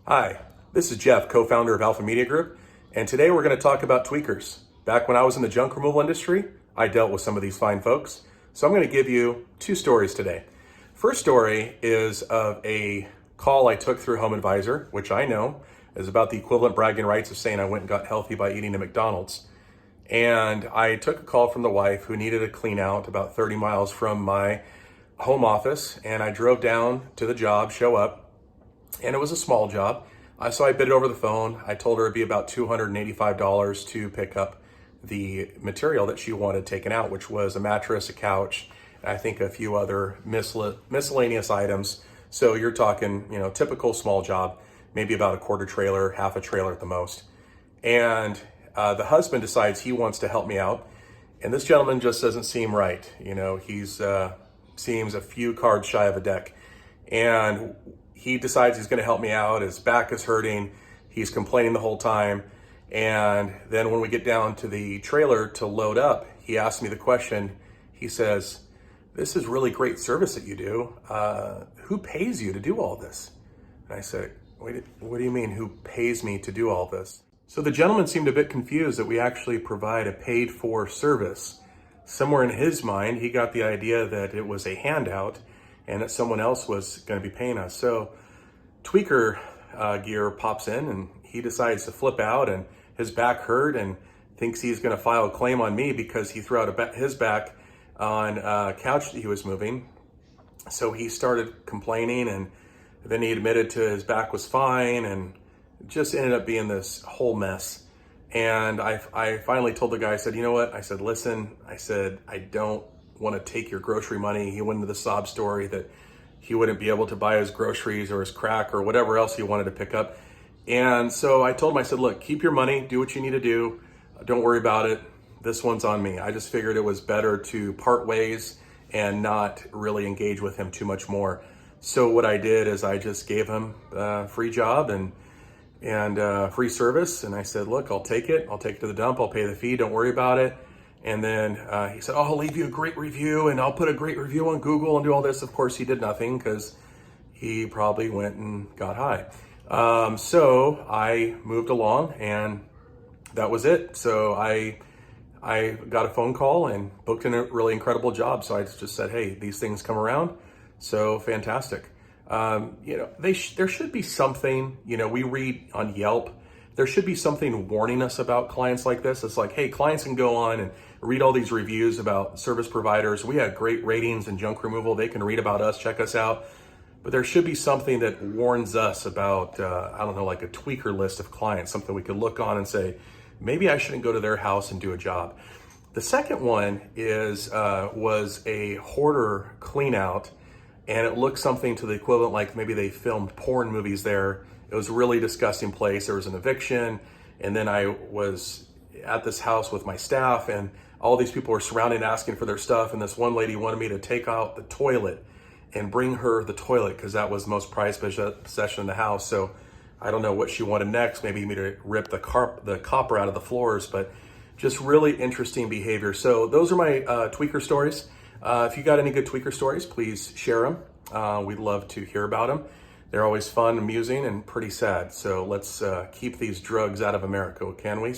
Hi, this is Jeff, co-founder of Alpha Media Group, and today we're going to talk about tweakers. Back when I was in the junk removal industry, I dealt with some of these fine folks, so I'm going to give you two stories today. First story is of a call I took through Home Advisor, which I know is about the equivalent bragging rights of saying I went and got healthy by eating at McDonald's. And I took a call from the wife who needed a clean out about 30 miles from my home office, and I drove down to the job, show up, and it was a small job. So I bid it over the phone. I told her it'd be about $285 to pick up the material that she wanted taken out, which was a mattress, a couch, and I think a few other miscellaneous items. So you're talking, typical small job, maybe about a quarter trailer, half a trailer at the most. And the husband decides he wants to help me out. And this gentleman just doesn't seem right. He's seems a few cards shy of a deck. And he decides he's going to help me out. His back is hurting. He's complaining the whole time. And then when we get down to the trailer to load up, he asks me the question. He says, "This is really great service that you do. Who pays you to do all this?" And I said, "Wait, what do you mean, who pays me to do all this?" So the gentleman seemed a bit confused that we actually provide a paid for service. Somewhere in his mind, he got the idea that it was a handout and that someone else was going to be paying us. So tweaker gear pops in and he decides to flip out, and his back hurt and thinks he's going to file a claim on me because he threw out his back on a couch that he was moving. So he started complaining, and then he admitted to his back was fine, and it just ended up being this whole mess. And I finally told the guy, I said, "You know what?" I said, "Listen," I said, "I don't want to take your grocery money." He went into the sob story that he wouldn't be able to buy his groceries or his crack or whatever else he wanted to pick up. And so I told him, I said, "Look, keep your money, do what you need to do. Don't worry about it. This one's on me." I just figured it was better to part ways and not really engage with him too much more. So what I did is I just gave him a free job and free service. And I said, "Look, I'll take it. I'll take it to the dump. I'll pay the fee. Don't worry about it." And then he said, "Oh, I'll leave you a great review and I'll put a great review on Google and do all this." Of course, he did nothing because he probably went and got high. So I moved along and that was it. So I got a phone call and booked in a really incredible job. So I just said, "Hey, these things come around. So fantastic." There should be something, we read on Yelp, there should be something warning us about clients like this. It's like, hey, clients can go on and read all these reviews about service providers. We have great ratings in junk removal. They can read about us, check us out. But there should be something that warns us about, like a tweaker list of clients, something we could look on and say, maybe I shouldn't go to their house and do a job. The second one was a hoarder clean out. And it looked something to the equivalent, like maybe they filmed porn movies there. It was a really disgusting place. There was an eviction. And then I was at this house with my staff, and all these people were surrounding asking for their stuff. And this one lady wanted me to take out the toilet and bring her the toilet because that was the most prized possession in the house. So I don't know what she wanted next. Maybe me to rip the copper out of the floors, but just really interesting behavior. So those are my tweaker stories. If you got any good tweaker stories, please share them. We'd love to hear about them. They're always fun, amusing, and pretty sad. So let's keep these drugs out of America, can we?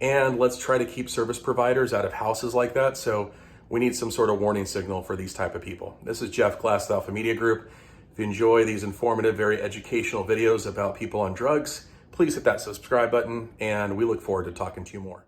And let's try to keep service providers out of houses like that. So we need some sort of warning signal for these type of people. This is Jeff Glass with Alpha Media Group. If you enjoy these informative, very educational videos about people on drugs, please hit that subscribe button, and we look forward to talking to you more.